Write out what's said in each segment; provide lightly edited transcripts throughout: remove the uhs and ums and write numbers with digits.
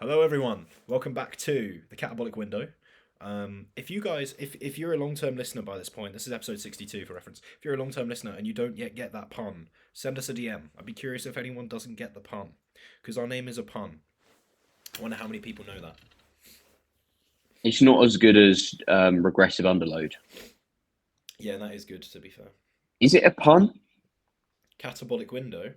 Hello, everyone. Welcome back to the Catabolic Window. If you guys, if you're a long term listener by this point, this is episode 62 for reference. If you're a long term listener and you don't yet get that pun, send us a DM. I'd be curious if anyone doesn't get the pun, because our name is a pun. I wonder how many people know that. It's not as good as regressive underload. Yeah, that is good, to be fair. Is it a pun? Catabolic Window.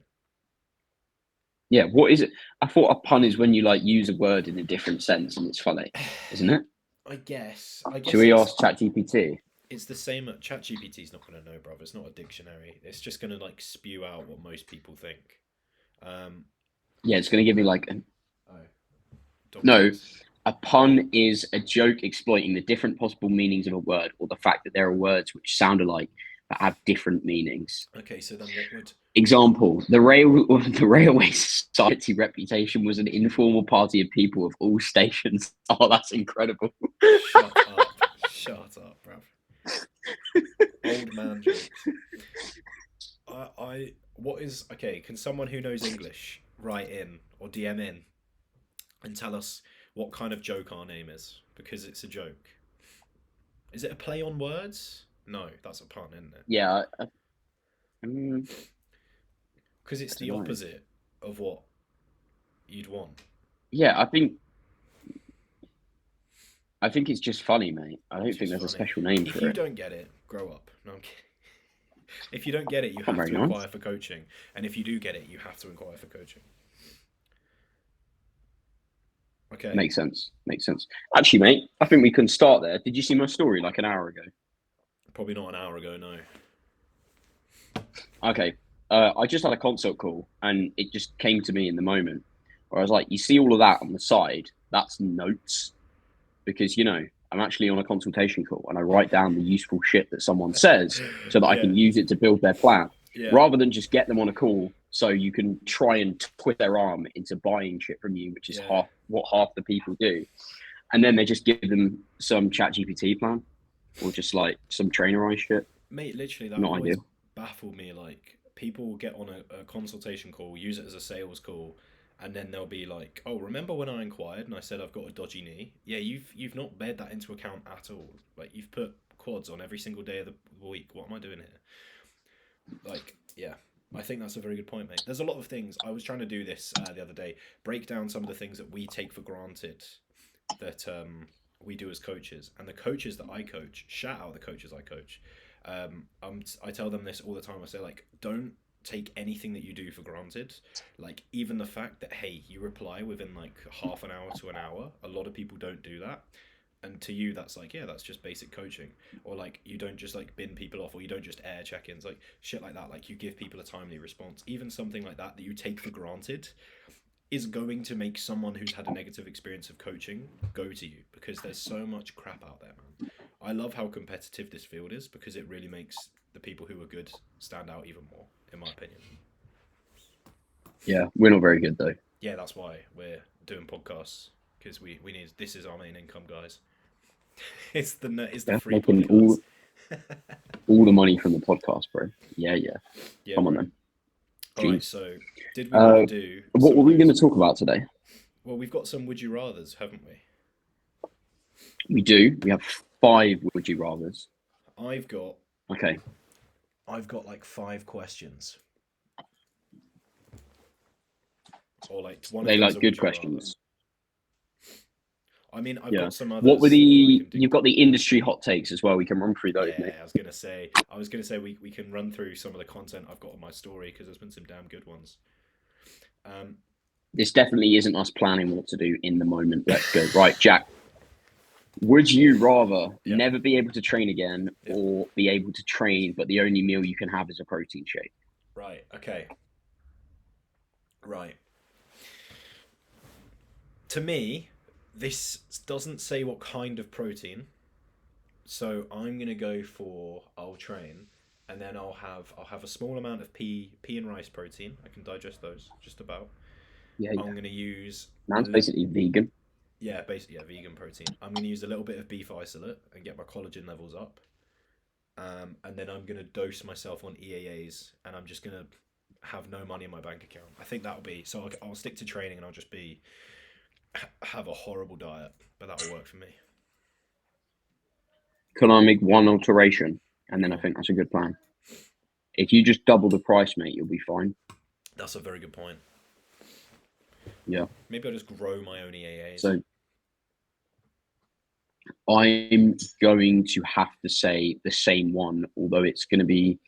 Yeah, what is it? I thought a pun is when you like use a word in a different sense and it's funny, isn't it? I guess. Should we ask ChatGPT? It's the same. ChatGPT's not going to know, brother. It's not a dictionary. It's just going to like spew out what most people think. Yeah, it's going to give me like Oh, no. A pun is a joke exploiting the different possible meanings of a word, or the fact that there are words which sound alike but have different meanings. Okay, so then what would? Example: the railway society reputation was an informal party of people of all stations. Oh, that's incredible! Shut up! Shut up, bruv. Old man jokes. What is okay? Can someone who knows English write in or DM in and tell us what kind of joke our name is? Because it's a joke. Is it a play on words? No, that's a pun, isn't it? Yeah, Because it's I the don't know. opposite of what you'd want. Yeah, I think it's just funny, mate. I don't It's think just there's a funny. special name If for you it. don't get it, grow up. No, I'm kidding. If you don't get it, you That's not have very to nice. inquire for coaching. And if you do get it, you have to inquire for coaching. Okay. Makes sense. Makes sense. Actually, mate, I think we can start there. Did you see my story like an hour ago? Probably not an hour ago, no. Okay. I just had a consult call and it just came to me in the moment where I was like, you see all of that on the side? That's notes. Because, I'm actually on a consultation call and I write down the useful shit that someone says so that I Yeah, can use it to build their plan yeah, rather than just get them on a call so you can try and twist their arm into buying shit from you, which is yeah. half the people do. And then they just give them some chat GPT plan or just like some trainerized shit. Mate, literally, that Not always ideal. baffled me. Like, people will get on a consultation call, use it as a sales call, and then they'll be like, "Oh, remember when I inquired and I said I've got a dodgy knee? Yeah, you've not bared that into account at all. Like, you've put quads on every single day of the week. What am I doing here?" Like, yeah, I think that's a very good point, mate. There's a lot of things. I was trying to do this the other day, break down some of the things that we take for granted that we do as coaches, and the coaches that I coach. Shout out the coaches I coach. I tell them this all the time. I say, like, don't take anything that you do for granted. Like, even the fact that, hey, you reply within like half an hour to an hour. A lot of people don't do that, and to you that's like, yeah, that's just basic coaching. Or like, you don't just like bin people off, or you don't just air check-ins, like shit like that. Like, you give people a timely response. Even something like that you take for granted is going to make someone who's had a negative experience of coaching go to you, because there's so much crap out there, man. I love how competitive this field is, because it really makes the people who are good stand out even more, in my opinion. Yeah, we're not very good though. Yeah, that's why we're doing podcasts, because we need, this is our main income, guys. It's the Yeah, free making podcast. all the money from the podcast, bro. Yeah, yeah. Yeah, Come on bro. then. All right, Jeez. so did we want to do What some were of we going those? to talk about today? Well, we've got some would you rather's, haven't we? We do. We have 5 would you rather's. I've got Okay. I've got like 5 questions, or like one of They them's like a good would you rather. questions. I mean, I've Yeah. got some What were others that we the? can do. You've got the industry hot takes as well. We can run through those, Yeah, mate. I was gonna say we can run through some of the content I've got on my story, because there's been some damn good ones. Um, This definitely isn't us planning what to do in the moment. Let's go. Right, Jack. Would you rather yeah, never be able to train again yeah, or be able to train, but the only meal you can have is a protein shake? right, okay, right. To me, this doesn't say what kind of protein, so I'm gonna go for I'll train, and then I'll have a small amount of pea and rice protein. I can digest those just about. Yeah, I'm yeah. gonna use a Man's little, basically vegan. yeah, basically, yeah, vegan protein. I'm gonna use a little bit of beef isolate and get my collagen levels up. And then I'm gonna dose myself on EAAs, and I'm just gonna have no money in my bank account. I think that'll be so. I'll stick to training, and I'll just be have a horrible diet, but that'll work for me. Can I make one alteration? And then I Go on. think that's a good plan. If you just double the price, mate, you'll be fine. That's a very good point. Yeah. Maybe I'll just grow my own EAAs. So I'm going to have to say the same one, although it's going to be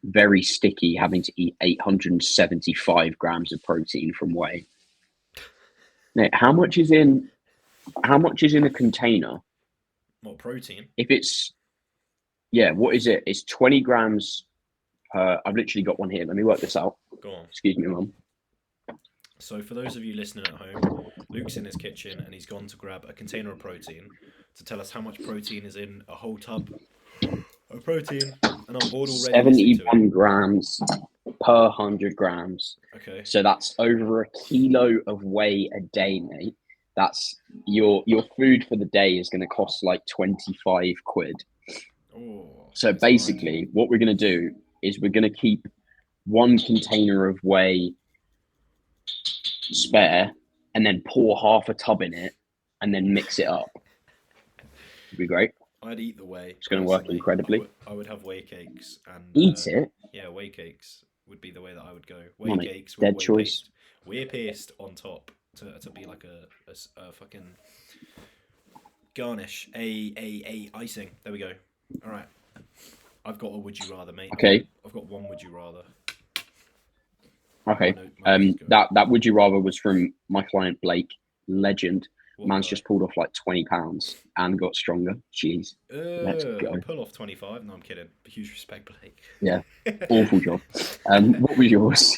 very sticky having to eat 875 grams of protein from whey. Now, how much is in a container? What protein? If it's what is it? It's 20 grams per. I've literally got one here. Let me work this out. Go on. Excuse me, mum. So for those of you listening at home, Luke's in his kitchen and he's gone to grab a container of protein to tell us how much protein is in a whole tub of protein, and I'm bored already listening to 71 it. grams per 100 grams. Okay. So that's over a kilo of whey a day, mate. That's your food for the day is going to cost like 25 quid. Oh, So that's basically, what we're going to do is we're going to keep one container of whey spare and then pour half a tub in it and then mix it up. It'd be great. I'd eat the whey. It's going to work personally. incredibly. I would have whey cakes and Eat it. Yeah, whey cakes would be the way that I would go. Whey On it. cakes with Dead whey choice. paste, whey paste on top to be like a fucking garnish, a icing. There we go. All right, I've got a would you rather, mate. Okay. I've got one would you rather. Okay. My note is good. That would you rather was from my client Blake, legend. What Man's guy? just pulled off like 20 pounds and got stronger. Jeez. Let's go. I'll pull off 25. No, I'm kidding. Huge respect, Blake. Yeah. Awful job. What was yours?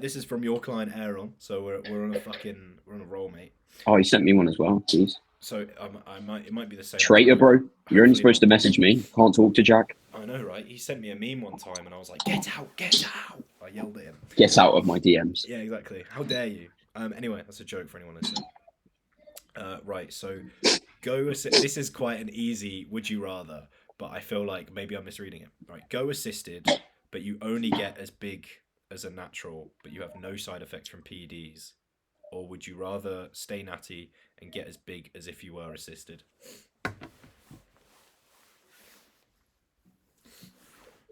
This is from your client Aaron. So we're on a roll, mate. Oh, he sent me one as well. Jeez. So it might be the same. Traitor, bro. You're Hopefully only supposed to not. message me. Can't talk to Jack. I know, right? He sent me a meme one time, and I was like, "Get out! Get out!" I yelled at him. Get out of my DMs. Yeah, exactly. How dare you? Anyway, that's a joke for anyone listening. Right, so this is quite an easy would you rather, but I feel like maybe I'm misreading it. Right, go assisted, but you only get as big as a natural, but you have no side effects from PEDs. Or would you rather stay natty and get as big as if you were assisted?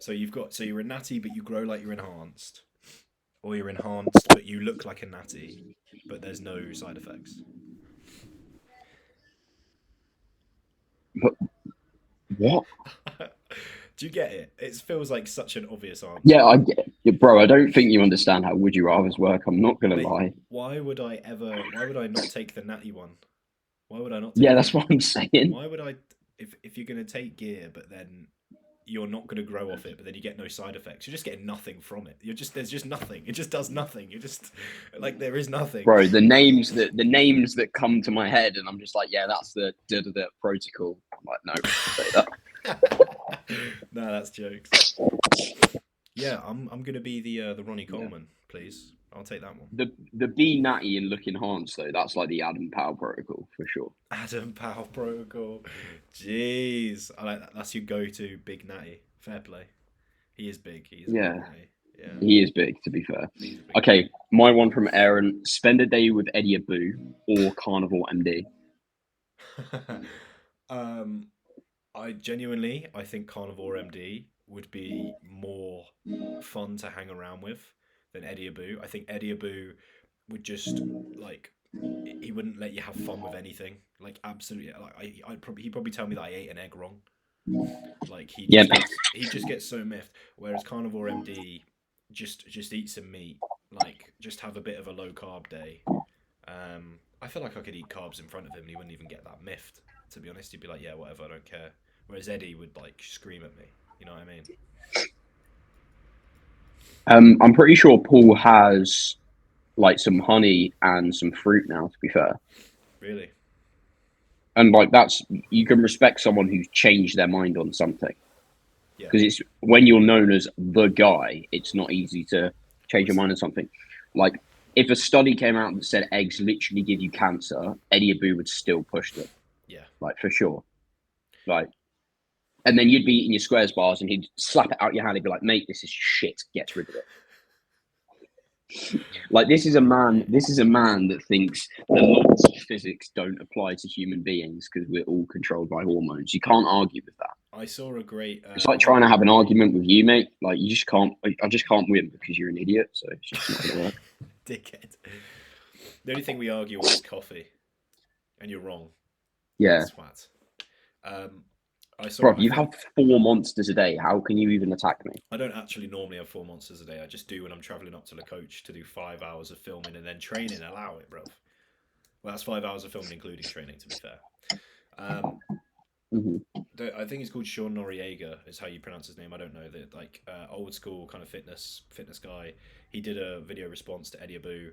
So you're a natty, but you grow like you're enhanced, or you're enhanced, but you look like a natty, but there's no side effects. What? Do you get it? It feels like such an obvious answer. Yeah, I get it. Bro, I don't think you understand how would you rather's work. I'm not going to Mate, lie. Why would I not take the natty one? Why would I not? Yeah, that's what I'm saying. Why would I? If you're gonna take gear, but then you're not gonna grow off it, but then you get no side effects. You're just getting nothing from it. There's just nothing. It just does nothing. You're just like there is nothing. Bro, the names that come to my head, and I'm just like, yeah, that's the protocol. I'm like, no, say that. No, that's jokes. Yeah, I'm gonna be the Ronnie Coleman, please. I'll take that one. The be natty and look enhanced though, that's like the Adam Powell protocol for sure. Adam Powell protocol. Jeez, I like that. That's your go-to big natty. Fair play. He is big. He is Yeah. big natty. Yeah. He is big, to be fair. He's big. Okay, my one from Aaron: spend a day with Eddie Abu or Carnivore MD. I think Carnivore MD would be more fun to hang around with than Eddie Abu. I think Eddie Abu would just like he wouldn't let you have fun with anything. Like absolutely, like he'd probably tell me that I ate an egg wrong. Like he just gets so miffed. Whereas Carnivore MD just eat some meat, like just have a bit of a low carb day. I feel like I could eat carbs in front of him and he wouldn't even get that miffed. To be honest, he'd be like, yeah, whatever, I don't care. Whereas Eddie would like scream at me. You know what I mean? I'm pretty sure Paul has like some honey and some fruit now, to be fair. Really? And like you can respect someone who's changed their mind on something. Yeah. Because it's when you're known as the guy, it's not easy to change your mind on something. Like if a study came out that said eggs literally give you cancer, Eddie Abu would still push them. Yeah. Like for sure. Like, and then you'd be eating your Squares bars and he'd slap it out your hand and be like, mate, this is shit. Get rid of it. Like this is a man that thinks the laws of physics don't apply to human beings because we're all controlled by hormones. You can't argue with that. I saw a great It's like trying to have an argument with you, mate. Like you just can't. I just can't win because you're an idiot. So it's just not gonna work. dickhead. The only thing we argue on is coffee, and you're wrong. Yeah, Swat. Um, I saw. bro. I You think have 4 monsters a day. How can you even attack me? I don't actually normally have 4 monsters a day. I just do when I'm traveling up to the coach to do 5 hours of filming and then training. Allow it, bro. Well, that's 5 hours of filming, including training. To be fair. Um, Hmm. I think he's called Sean Noriega, is how you pronounce his name. I don't know, that like old school kind of fitness guy. He did a video response to Eddie Abu,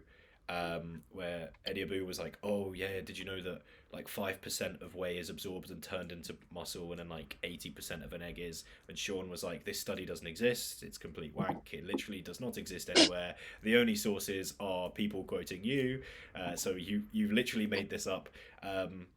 where Eddie Abu was like, "Oh yeah, did you know that like 5% of whey is absorbed and turned into muscle, and then like 80% of an egg is?" And Sean was like, "This study doesn't exist. It's complete wank. It literally does not exist anywhere. The only sources are people quoting you. So you've literally made this up."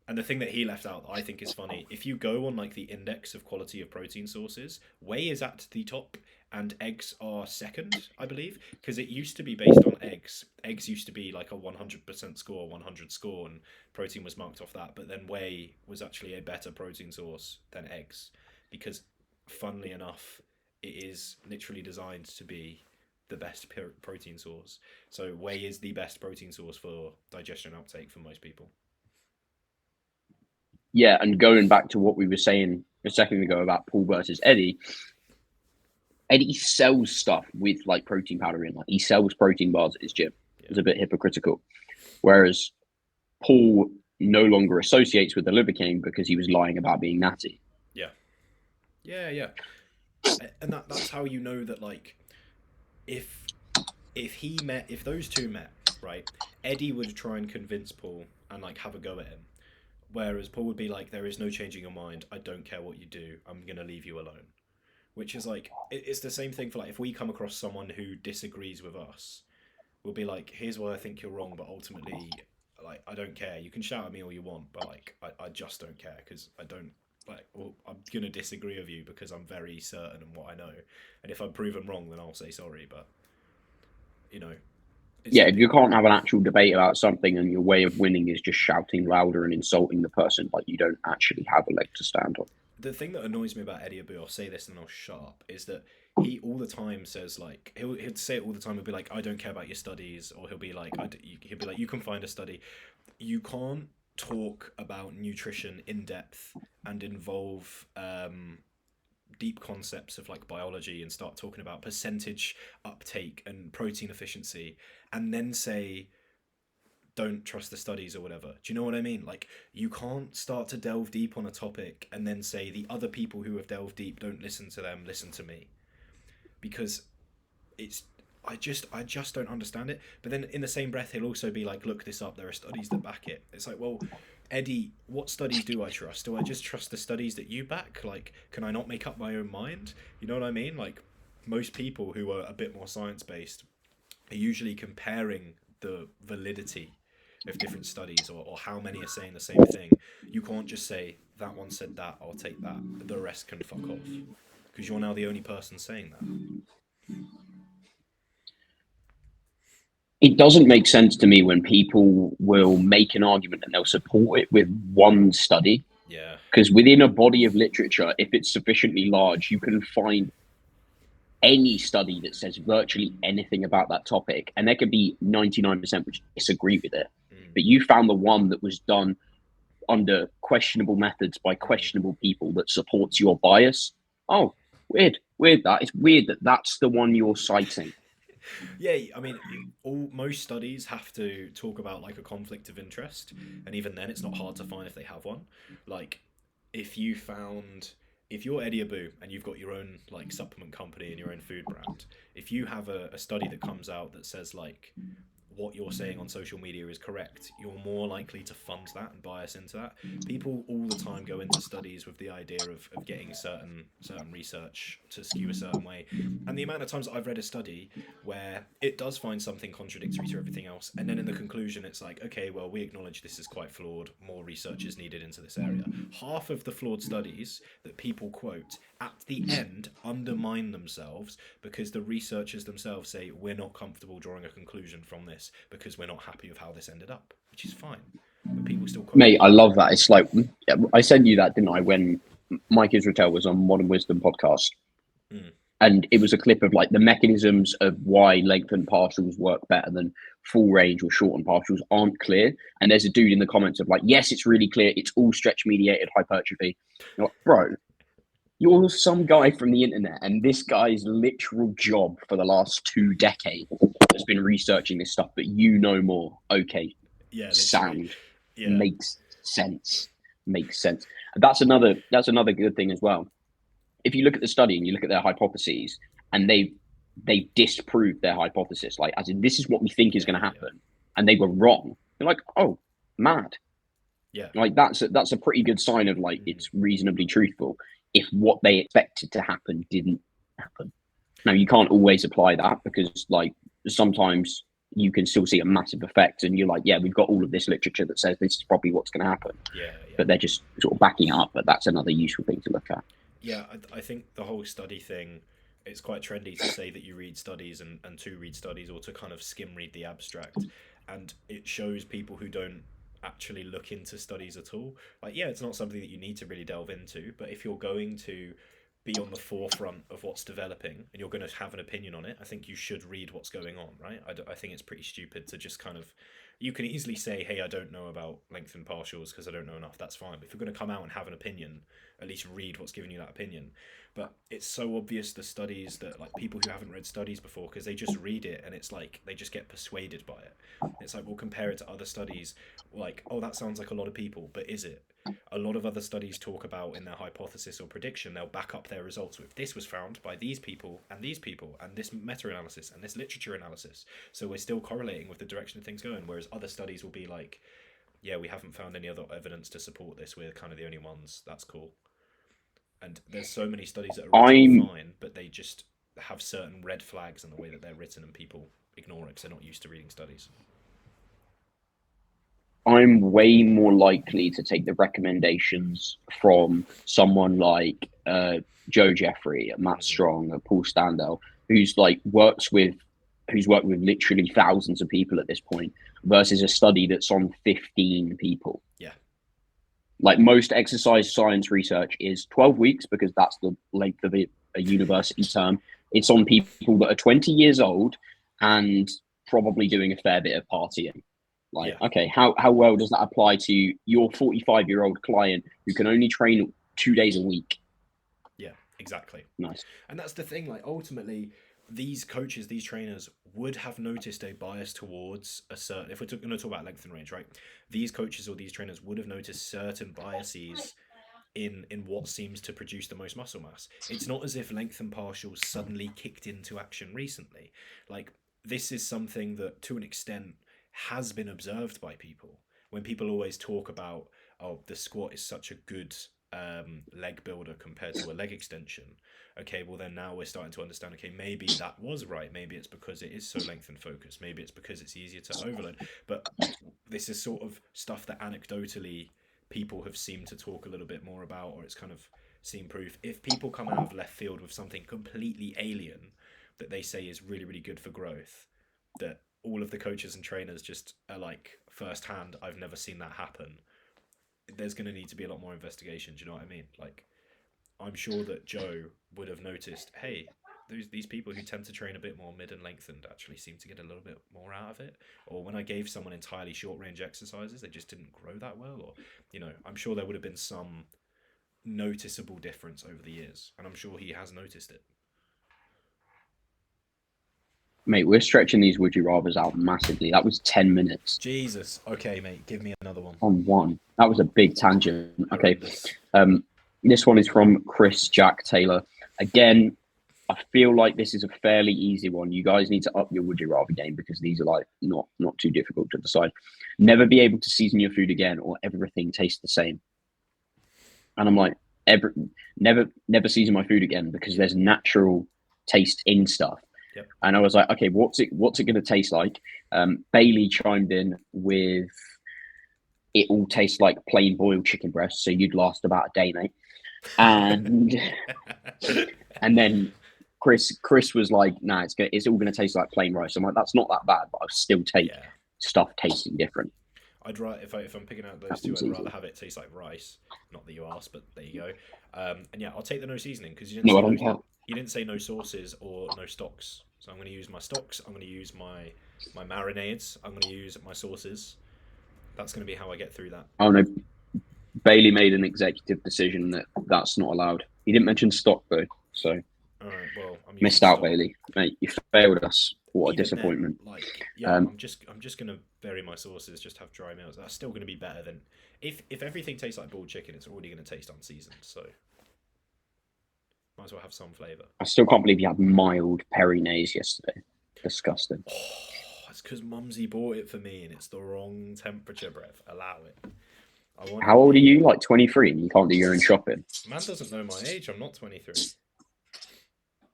And the thing that he left out that I think is funny, if you go on like the index of quality of protein sources, whey is at the top and eggs are second, I believe, because it used to be based on eggs. Eggs used to be like a 100% score, 100 score, and protein was marked off that. But then whey was actually a better protein source than eggs because, funnily enough, it is literally designed to be the best protein source. So whey is the best protein source for digestion uptake for most people. Yeah, and going back to what we were saying a second ago about Paul versus Eddie, Eddie sells stuff with like protein powder in. Like he sells protein bars at his gym. Yeah. It's a bit hypocritical. Whereas Paul no longer associates with the Liver King because he was lying about being natty. Yeah. Yeah, yeah. And that's how you know that like if if those two met, right, Eddie would try and convince Paul and like have a go at him. Whereas Paul would be like, "There is no changing your mind. I don't care what you do. I'm gonna leave you alone." Which is like it's the same thing for like if we come across someone who disagrees with us, we'll be like, "Here's why I think you're wrong, but ultimately, like I don't care. You can shout at me all you want, but like I just don't care because I don't like. Well, I'm gonna disagree with you because I'm very certain in what I know, and if I'm proven wrong, then I'll say sorry. But you know, it's Yeah, the if you can't have an actual debate about something and your way of winning is just shouting louder and insulting the person, like you don't actually have a leg to stand on. thing that annoys me about Eddie Abu, I'll say this and then I'll shut up, is that he all the time says like he'll say it all the time. He'll be like, "I don't care about your studies," or he'll be like, he'll be like, "You can find a study." You can't talk about nutrition in depth and involve deep concepts of like biology and start talking about percentage uptake and protein efficiency, and then say don't trust the studies or whatever. Do you know what I mean? Like, you can't start to delve deep on a topic and then say the other people who have delved deep, don't listen to them, listen to me. Because it's I just don't understand it. But then in the same breath he'll also be like, look this up, there are studies that back it. It's like, well, Eddie, what studies do I trust? Do I just trust the studies that you back? Like, can I not make up my own mind? You know what I mean? Like, most people who are a bit more science based are usually comparing the validity of different studies, or how many are saying the same thing. You can't just say that one said that, I'll take that, the rest can fuck off, because you're now the only person saying that. It doesn't make sense to me when people will make an argument and they'll support it with one study. Yeah. Because within a body of literature, if it's sufficiently large, you can find any study that says virtually anything about that topic, and there could be 99% which disagree with it. Mm. But you found the one that was done under questionable methods by Mm. questionable people that supports your bias. Oh, weird. That it's weird that that's the one you're citing. Yeah, I mean, most studies have to talk about like a conflict of interest, and even then, it's not hard to find if they have one. Like, if you found, if you're Eddie Abu and you've got your own like supplement company and your own food brand, if you have a study that comes out that says like what you're saying on social media is correct, you're more likely to fund that and bias into that. People all the time go into studies with the idea of getting certain research to skew a certain way. And the amount of times I've read a study where it does find something contradictory to everything else, and then in the conclusion it's like, okay, well, we acknowledge this is quite flawed, more research is needed into this area. Half of the flawed studies that people quote at the end undermine themselves because the researchers themselves say we're not comfortable drawing a conclusion from this because we're not happy with how this ended up, which is fine. But people still quote. Mate, I love that. It's like, I sent you that, didn't I, when Mike Israel was on Modern Wisdom podcast. And it was a clip of like the mechanisms of why lengthened partials work better than full range or shortened partials aren't clear. And there's a dude in the comments of like, yes, it's really clear. It's all stretch mediated hypertrophy. You're like, bro, you're some guy from the internet, and this guy's literal job for the last 2 decades has been researching this stuff, but you know more. Okay. Yeah, sound. Yeah. Makes sense. And that's another good thing as well. If you look at the study and you look at their hypotheses, and they disproved their hypothesis, like as in this is what we think is going to happen, and they were wrong. They're like, oh, mad. Yeah. Like that's a pretty good sign of like it's reasonably truthful if what they expected to happen didn't happen. Now you can't always apply that because like sometimes you can still see a massive effect, and you're like, yeah, we've got all of this literature that says this is probably what's going to happen. Yeah. But they're just sort of backing it up. But that's another useful thing to look at. Yeah, I think the whole study thing, it's quite trendy to say that you read studies and to read studies or to kind of skim read the abstract. And it shows people who don't actually look into studies at all. Like, yeah, it's not something that you need to really delve into, but if you're going to be on the forefront of what's developing and you're going to have an opinion on it, I think you should read what's going on, right? I think it's pretty stupid to just kind of, you can easily say, hey, I don't know about lengthened partials because I don't know enough. That's fine. But if you're going to come out and have an opinion, at least read what's giving you that opinion. But it's so obvious the studies that like people who haven't read studies before, because they just read it and it's like they just get persuaded by it. It's like, we'll compare it to other studies, like, oh, that sounds like a lot of people, but is it? A lot of other studies talk about in their hypothesis or prediction, they'll back up their results with this was found by these people and this meta-analysis and this literature analysis. So we're still correlating with the direction of things going, whereas other studies will be like, yeah, we haven't found any other evidence to support this. We're kind of the only ones. That's cool. And there's so many studies that are written fine, but they just have certain red flags in the way that they're written, and people ignore it because they're not used to reading studies. I'm way more likely to take the recommendations from someone like Joe Jeffrey, Matt Strong, Paul Standell, who's worked with literally thousands of people at this point, versus a study that's on 15 people. Yeah. Like most exercise science research is 12 weeks because that's the length of a university term. It's on people that are 20 years old and probably doing a fair bit of partying. Okay, how well does that apply to your 45-year-old client who can only train 2 days a week? Yeah, exactly. Nice. And that's the thing, like ultimately these coaches, these trainers would have noticed a bias towards a certain, if we're going to talk about length and range, right? These coaches or these trainers would have noticed certain biases in what seems to produce the most muscle mass. It's not as if length and partials suddenly kicked into action recently. Like, this is something that to an extent has been observed by people. When people always talk about, oh, the squat is such a good leg builder compared to a leg extension. Okay, well then now we're starting to understand, okay, maybe that was right. Maybe it's because it is so lengthen focused. Maybe it's because it's easier to overload. But this is sort of stuff that anecdotally people have seemed to talk a little bit more about, or it's kind of seen proof. If people come out of left field with something completely alien that they say is really, really good for growth, that all of the coaches and trainers just are like, firsthand, I've never seen that happen, there's going to need to be a lot more investigation. Do you know what I mean? Like, I'm sure that Joe would have noticed, hey, these people who tend to train a bit more mid and lengthened actually seem to get a little bit more out of it. Or when I gave someone entirely short range exercises, they just didn't grow that well. Or, you know, I'm sure there would have been some noticeable difference over the years. And I'm sure he has noticed it. Mate, we're stretching these would you rathers out massively. That was 10 minutes. Jesus. Okay, mate, give me another one. On one. That was a big tangent. Okay. This one is from Chris Jack Taylor. Again, I feel like this is a fairly easy one. You guys need to up your would you rather game because these are like not too difficult to decide. Never be able to season your food again, or everything tastes the same. And I'm like, never season my food again because there's natural taste in stuff. Yep. And I was like, okay, what's it going to taste like? Bailey chimed in with it all tastes like plain boiled chicken breast, so you'd last about a day, mate. And and then Chris was like, nah, it's all gonna taste like plain rice. I'm like, that's not that bad, but I'll still take stuff tasting different. I'd rather if I'm picking out those two, I'd rather have it taste like rice. Not that you asked, but there you go. And yeah, I'll take the no seasoning because you didn't say no sauces or no stocks. So I'm going to use my stocks. I'm going to use my marinades. I'm going to use my sauces. That's going to be how I get through that. Oh no, Bailey made an executive decision that that's not allowed. He didn't mention stock though, so. All right, well, I'm missed out, Bailey. Mate, you failed us. What a disappointment. Then, like, yeah, I'm just gonna vary my sauces, just have dry meals. That's still gonna be better than if everything tastes like boiled chicken, it's already gonna taste unseasoned. So might as well have some flavour. I still can't believe you had mild Peri-Nays yesterday. Disgusting. Oh, it's because Mumsy bought it for me and it's the wrong temperature, Brev. Allow it. How old are you? Like 23 and you can't do your own shopping? Man doesn't know my age. I'm not 23.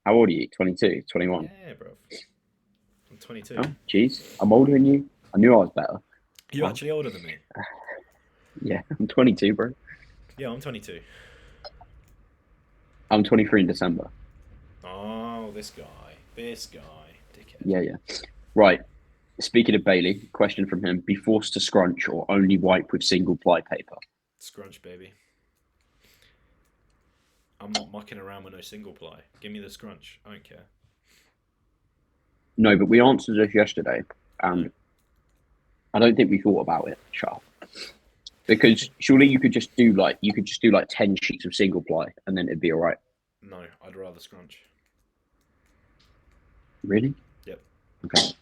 How old are you? 22, 21? Yeah, bro. I'm 22. Oh, jeez. I'm older than you. I knew I was better. You're actually older than me. Yeah, I'm 22, bro. Yeah, I'm 22. I'm 23 in December. Oh, this guy. Dickhead. Yeah. Right. Speaking of Bailey, question from him. Be forced to scrunch or only wipe with single ply paper? Scrunch, baby. I'm not mucking around with no single ply. Give me the scrunch. I don't care. No, but we answered this yesterday, and I don't think we thought about it, Sharp. Because surely you could just do like 10 sheets of single ply, and then it'd be all right. No, I'd rather scrunch. Really? Yep. Okay.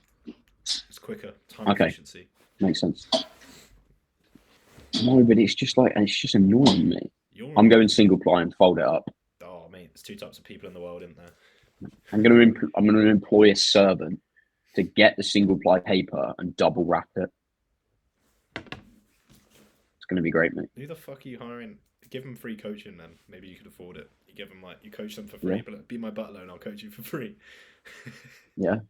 It's quicker. Time efficiency. Makes sense. No, but it's just annoying me. I'm going single ply and fold it up. Oh, mate, there's two types of people in the world, isn't there? I'm going to employ a servant to get the single ply paper and double wrap it. It's going to be great, mate. Who the fuck are you hiring? Give them free coaching, then. Maybe you could afford it. You give them you coach them for free, but be my butler and I'll coach you for free. Yeah.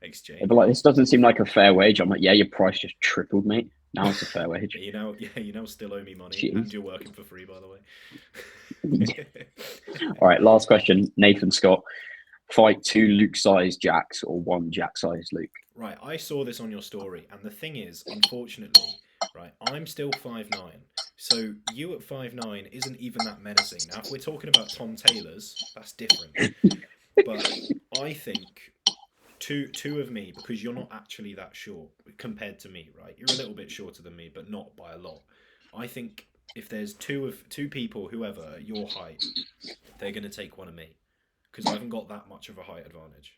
Exchange. But this doesn't seem like a fair wage. I'm like, yeah, your price just tripled, mate. Now it's a fair wage. You now still owe me money, and you're working for free, by the way. All right, last question. Nathan Scott, fight 2 Luke-sized Jacks or 1 Jack-sized Luke? Right, I saw this on your story, and the thing is, unfortunately, right, I'm still 5'9", so you at 5'9" isn't even that menacing. Now, if we're talking about Tom Taylor's, that's different. But I think two of me, because you're not actually that short compared to me, right? You're a little bit shorter than me, but not by a lot. I think if there's two people, whoever, your height, they're going to take one of me, because I haven't got that much of a height advantage.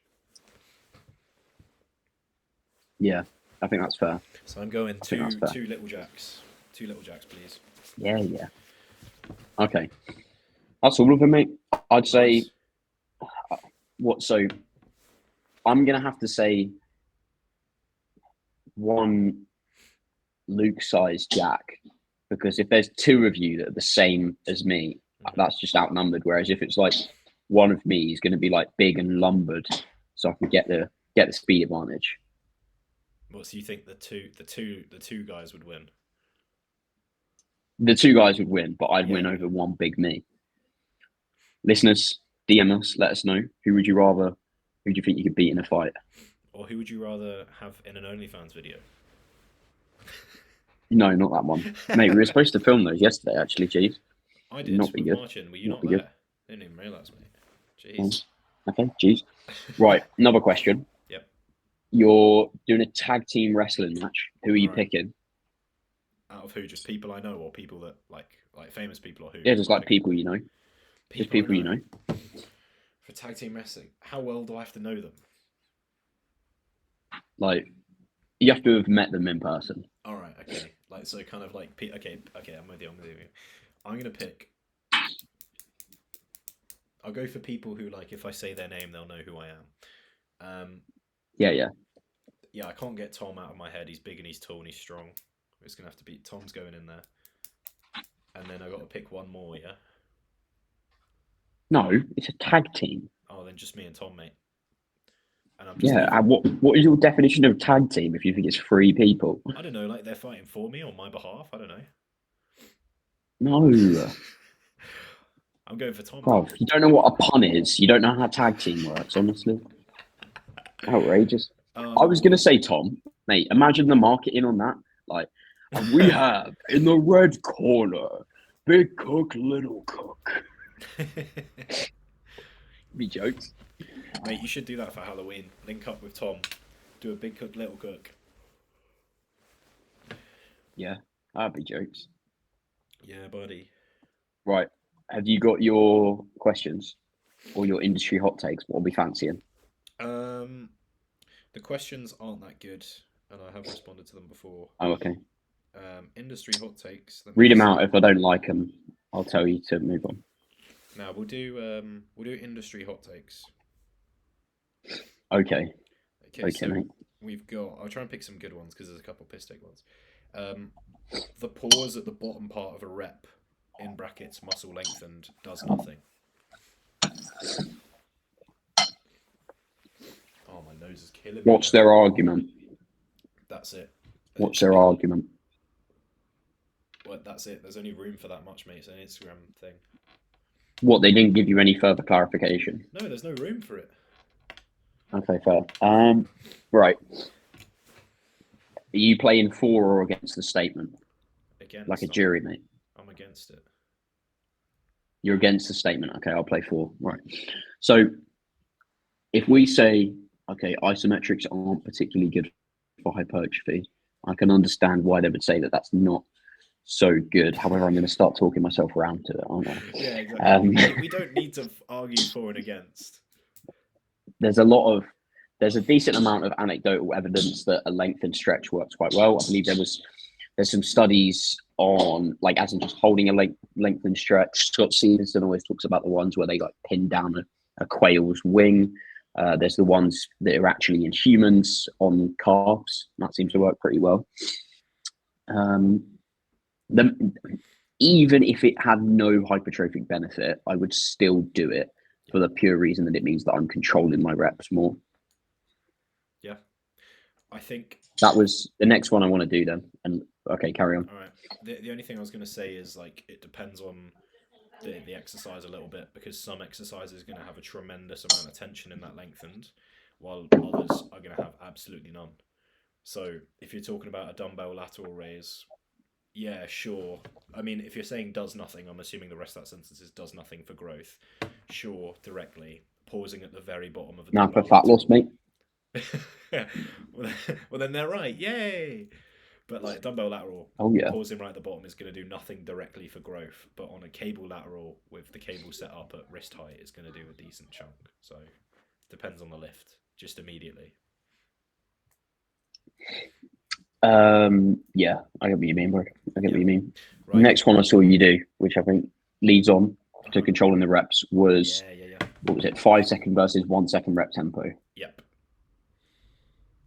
Yeah, I think that's fair. So I'm going two little jacks. 2 little jacks, please. Yeah. Okay. That's all of them, mate. I'd say... So I'm going to have to say 1 Luke-sized Jack, because if there's 2 of you that are the same as me, that's just outnumbered. Whereas if it's like one of me, he's going to be like big and lumbered, so I can get the speed advantage. What, so you think the two guys would win? The 2 guys would win, but I'd win over 1 big me. Listeners, DM us, let us know. Who do you think you could beat in a fight? Or who would you rather have in an OnlyFans video? No, not that one. Mate, we were supposed to film those yesterday, actually, jeez. I did, with Marchin. Were you not there? Good. I didn't even realise, mate. Jeez. Okay, jeez. Right, another question. Yep. You're doing a tag team wrestling match. Who are you picking? Out of who? Just people I know, or people that like famous people, or who? Yeah, just like people you know. Just people you know. For tag team wrestling, how well do I have to know them? Like, you have to have met them in person. All right, okay. So kind of like, okay, I'm with you. I'm gonna pick. I'll go for people who like if I say their name, they'll know who I am. Yeah, yeah. Yeah, I can't get Tom out of my head. He's big and he's tall and he's strong. It's gonna have to be Tom's going in there, and then I got to pick one more. Yeah. No, it's a tag team. Oh, then just me and Tom, mate. And I'm just Yeah. leaving. And what is your definition of tag team if you think it's three people? I don't know, like they're fighting for me on my behalf. I don't know. No, I'm going for Tom bro. then. You don't know what a pun is. You don't know how tag team works. Honestly, outrageous. I was gonna say Tom, mate. Imagine the marketing on that. Like, and we have in the red corner, Big Cook, Little Cook. Be jokes. Mate, you should do that for Halloween. Link up with Tom. Do a big cook, little cook. Yeah, that'd be jokes. Yeah, buddy. Right. Have you got your questions or your industry hot takes? What are we fancying? Um, the questions aren't that good, and I have responded to them before. Oh, okay. Industry hot takes. Let me Read them just out. see. If I don't like them, I'll tell you to move on. Now we'll do industry hot takes. Okay. Okay, Okay, so mate. we've got. I'll try and pick some good ones because there's a couple piss take ones. Um, the pause at the bottom part of a rep, in brackets, muscle lengthened, does nothing. Oh, my nose is killing me. What's their argument? That's it. What's their argument? Well, that's it. There's only room for that much, mate. It's an Instagram thing. What, they didn't give you any further clarification? No, there's no room for it. Okay, fair. Right. Are you playing for or against the statement? Against. Like a jury, mate. I'm against it. You're against the statement. Okay, I'll play for. Right. So if we say, okay, isometrics aren't particularly good for hypertrophy, I can understand why they would say that that's not so good. However, I'm going to start talking myself around to it, aren't I? Yeah, exactly. We don't need to argue for and against. There's a decent amount of anecdotal evidence that a lengthened stretch works quite well. I believe there's some studies on, like, as in just holding a lengthened stretch. Scott Stevenson always talks about the ones where they like pin down a quail's wing. There's the ones that are actually in humans on calves. That seems to work pretty well. Even if it had no hypertrophic benefit, I would still do it for the pure reason that it means that I'm controlling my reps more. Yeah. I think that was the next one I want to do then. And okay, carry on. All right. The only thing I was going to say is like it depends on the exercise a little bit, because some exercise is going to have a tremendous amount of tension in that lengthened, while others are going to have absolutely none. So if you're talking about a dumbbell lateral raise, yeah, sure. I mean, if you're saying does nothing, I'm assuming the rest of that sentence is does nothing for growth. Sure, directly. Pausing at the very bottom of a now for fat loss, mate. well, then they're right. Yay! But like dumbbell lateral, pausing right at the bottom is going to do nothing directly for growth. But on a cable lateral with the cable set up at wrist height, it's going to do a decent chunk. So depends on the lift, just immediately. Yeah, I get what you mean, bro. I get what you mean. Right. Next one I saw you do, which I think leads on to controlling the reps, was what was it? 5 second versus 1 second rep tempo. Yep.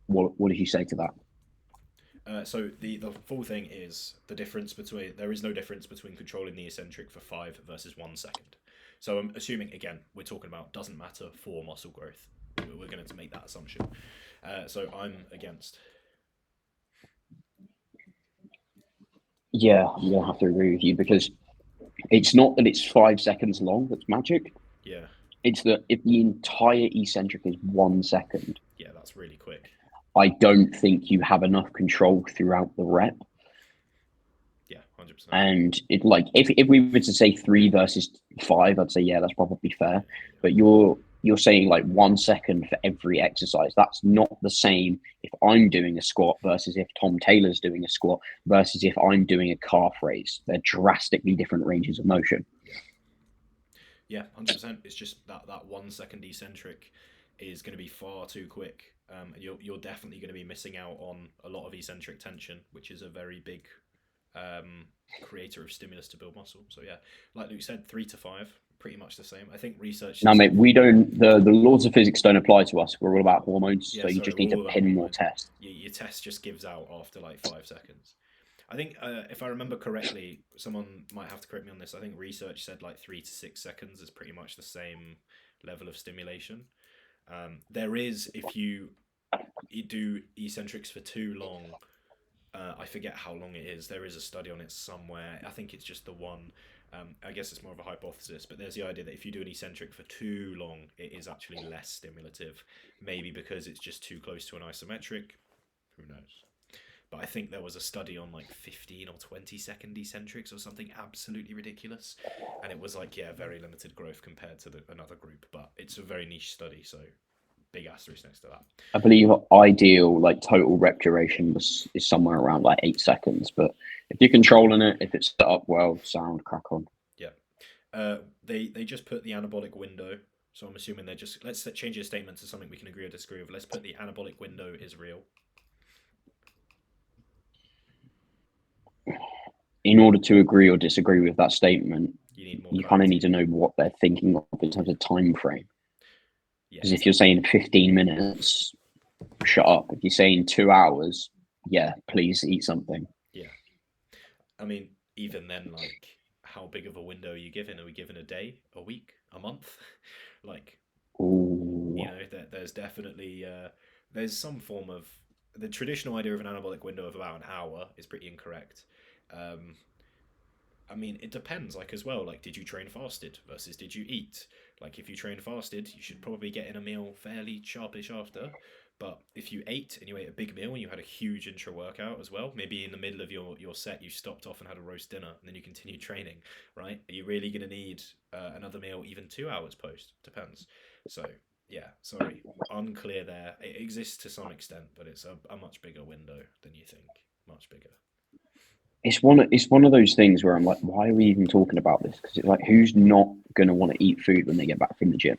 What did you say to that? So the full thing is the difference between, there is no difference between controlling the eccentric for 5 versus 1 second. So I'm assuming, again, we're talking about doesn't matter for muscle growth. We're going to make that assumption. So I'm against. Yeah, I'm gonna have to agree with you, because it's not that it's 5 seconds long that's magic. Yeah. It's that if the entire eccentric is 1 second. Yeah, that's really quick. I don't think you have enough control throughout the rep. Yeah, 100%. And it, like, if we were to say 3 versus 5, I'd say yeah, that's probably fair. But you're saying like 1 second for every exercise. That's not the same if I'm doing a squat versus if Tom Taylor's doing a squat versus if I'm doing a calf raise. They're drastically different ranges of motion. Yeah, 100%. It's just that 1 second eccentric is going to be far too quick. And you're definitely going to be missing out on a lot of eccentric tension, which is a very big creator of stimulus to build muscle. So yeah, like Luke said, 3 to 5, pretty much the same. I think research No, says mate, we don't. The laws of physics don't apply to us. We're all about hormones, yeah, so you sorry, just we're need to all about pin more hormones. tests. Your test just gives out after like 5 seconds. I think if I remember correctly, someone might have to correct me on this. I think research said like 3 to 6 seconds is pretty much the same level of stimulation. There is if you do eccentrics for too long. I forget how long it is. There is a study on it somewhere. I think it's just the one. I guess it's more of a hypothesis, but there's the idea that if you do an eccentric for too long, it is actually less stimulative. Maybe because it's just too close to an isometric. Who knows? But I think there was a study on like 15 or 20-second eccentrics or something absolutely ridiculous. And it was like, yeah, very limited growth compared to another group. But it's a very niche study, so big asterisk next to that. I believe ideal like total rep duration is somewhere around like 8 seconds. But if you're controlling it, if it's set up well, sound crack on. Yeah. They just put the anabolic window. So I'm assuming they're just let's change your statement to something we can agree or disagree with. Let's put the anabolic window is real. In order to agree or disagree with that statement, You need more. you kind of need to know what they're thinking of in terms of time frame. Because if you're saying 15 minutes, shut up. If you're saying 2 hours, yeah, please eat something. Yeah. I mean, even then, like, how big of a window are you given? Are we given a day, a week, a month? Like, Ooh. you know, there's definitely there's some form of the traditional idea of an anabolic window of about an hour is pretty incorrect. Um, I mean, it depends, like, as well. Like, did you train fasted versus did you eat? Like, if you train fasted, you should probably get in a meal fairly sharpish after. But if you ate and you ate a big meal and you had a huge intra workout as well, maybe in the middle of your set you stopped off and had a roast dinner and then you continued training, right? Are you really going to need another meal even 2 hours post? Depends. So, yeah, sorry, unclear there. It exists to some extent, but it's a much bigger window than you think. Much bigger. It's one of those things where I'm like, why are we even talking about this? Because it's like, who's not going to want to eat food when they get back from the gym?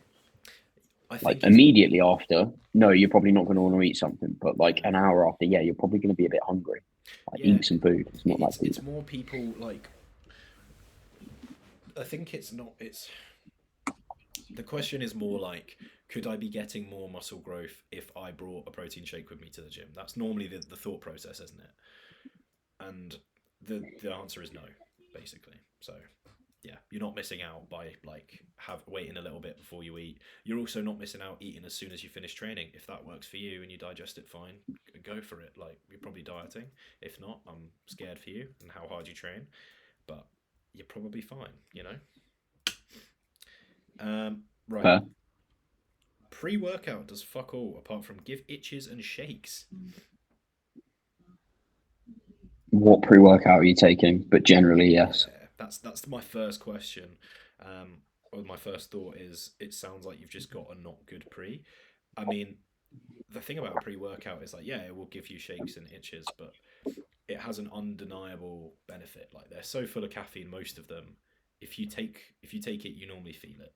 I Like think immediately after, no, you're probably not going to want to eat something. But like an hour after, yeah, you're probably going to be a bit hungry. Like yeah, eat some food. It's not that deep. it's more people like. I think it's not. It's the question is more like, could I be getting more muscle growth if I brought a protein shake with me to the gym? That's normally the thought process, isn't it? And the answer is no, basically. So yeah, you're not missing out by like have waiting a little bit before you eat. You're also not missing out eating as soon as you finish training. If that works for you and you digest it fine, go for it. Like you're probably dieting. If not, I'm scared for you and how hard you train, but you're probably fine. You know. Right. Fair. Pre-workout does fuck all apart from give itches and shakes. What pre-workout are you taking? But generally, yes. Yeah, that's my first question. Or my first thought is it sounds like you've just got a not good pre. I mean, the thing about pre-workout is like, yeah, it will give you shakes and itches, but it has an undeniable benefit. Like they're so full of caffeine, most of them. If you take it, you normally feel it.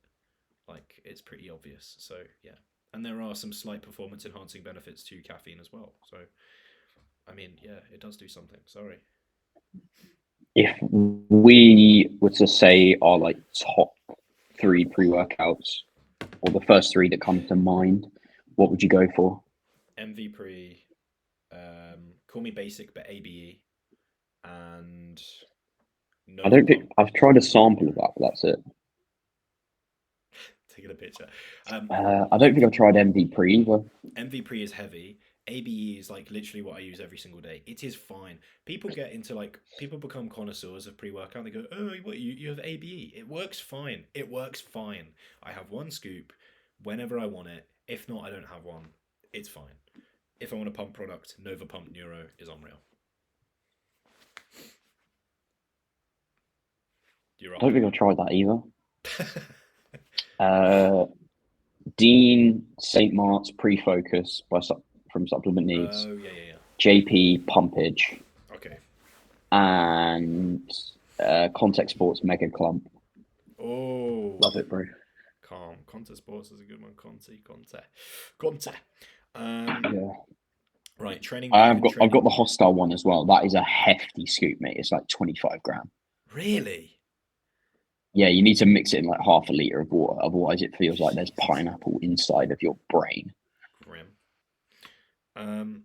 Like it's pretty obvious. So yeah, and there are some slight performance enhancing benefits to caffeine as well. So I mean, yeah, it does do something. Sorry. If we were to say our like top 3 pre-workouts or the first 3 that come to mind, what would you go for? MV pre, call me basic, but ABE, and no. I don't think I've tried a sample of that, but that's it. Taking a picture. I don't think I've tried MV pre either. MV pre is heavy. ABE is like literally what I use every single day. It is fine. People get into like people become connoisseurs of pre-workout. They go, oh, what you have ABE? It works fine. It works fine. I have one scoop whenever I want it. If not, I don't have one. It's fine. If I want a pump product, Nova Pump Neuro is unreal. You're I up. don't think I've tried that either. Dean St. Mark's pre-focus from Supplement Needs. Oh yeah. JP Pumpage. Okay. And Contact Sports Mega Clump. Oh, Love it, bro. Calm. Conte Sports is a good one. Conte. Yeah. Right, training. I've got the Hostile one as well. That is a hefty scoop, mate. It's like 25 gram. Really? Yeah, you need to mix it in like half a liter of water. Otherwise, it feels like there's pineapple inside of your brain. Grim. Um,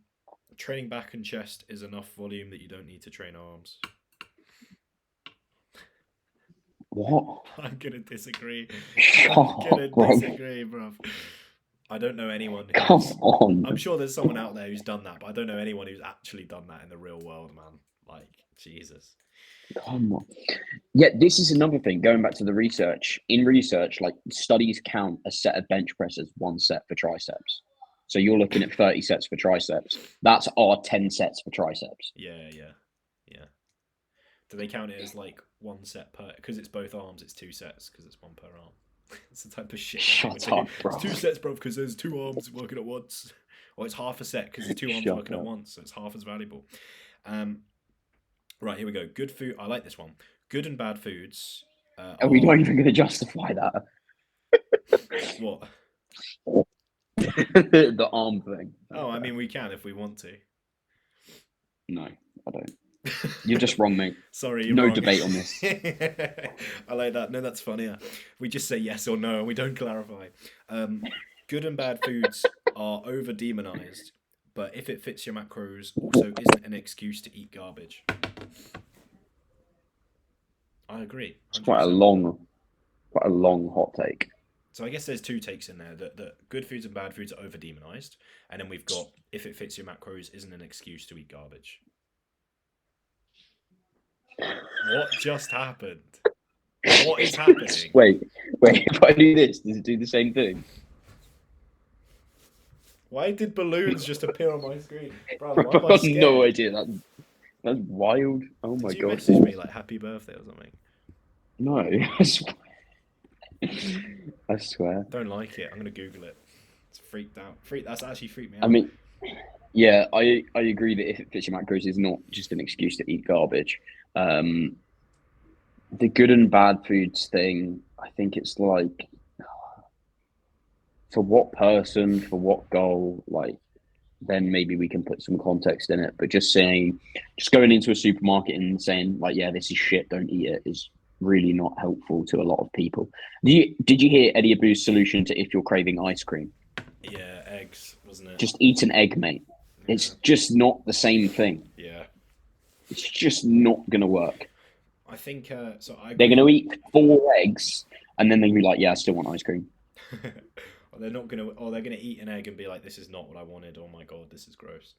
Training back and chest is enough volume that you don't need to train arms. What? I'm gonna disagree. Shut I'm gonna up, bro. disagree, bruv. I don't know anyone Come who's. I'm on. sure there's someone out there who's done that, but I don't know anyone who's actually done that in the real world, man. Like, Jesus. Come on. Yeah, this is another thing. Going back to the research, in research, like studies count a set of bench press as one set for triceps. So you're looking at 30 sets for triceps. That's our 10 sets for triceps. Yeah, yeah, yeah. Do they count it as like one set per? Because it's both arms, it's two sets because it's one per arm. It's the type of shit that they would Shut do. up, bro. It's two sets, bro, because there's two arms working at once. Or it's half a set because there's two arms Shut working at up. once, so it's half as valuable. Um, right, here we go. Good food. I like this one. Good and bad foods Are we are not even going to justify that? what? The arm thing. Oh, I mean, we can if we want to. No, I don't. You're just wrong, mate. Sorry, you're No wrong. debate on this. I like that. No, that's funnier. We just say yes or no and we don't clarify. Good and bad foods are over demonized, but if it fits your macros, also isn't an excuse to eat garbage. I agree. It's 100%. quite a long hot take. So I guess there's two takes in there that good foods and bad foods are over demonized, and then we've got if it fits your macros isn't an excuse to eat garbage. What just happened? What is happening? Wait. If I do this, does it do the same thing? Why did balloons just appear on my screen? Bro, Bro, why am I I've got scared? no idea. That's wild. Oh my Did you god. message me like happy birthday or something? No, I swear. I swear. Don't like it. I'm gonna Google it. It's freaked out. That's actually freaked me I out. mean, yeah, I agree that if it fits your macros is not just an excuse to eat garbage. The good and bad foods thing, I think it's like for what person, for what goal, like then maybe we can put some context in it. But just going into a supermarket and saying like, yeah, this is shit, don't eat it, is really not helpful to a lot of people. Did you hear Eddie Abu's solution to if you're craving ice cream? Yeah, eggs, wasn't it? Just eat an egg, mate. It's just not the same thing. Yeah. It's just not gonna work. I think so. They're gonna eat 4 eggs and then they'll be like, yeah, I still want ice cream. Or they're not gonna. Or they're gonna eat an egg and be like, "This is not what I wanted." Oh my god, this is gross.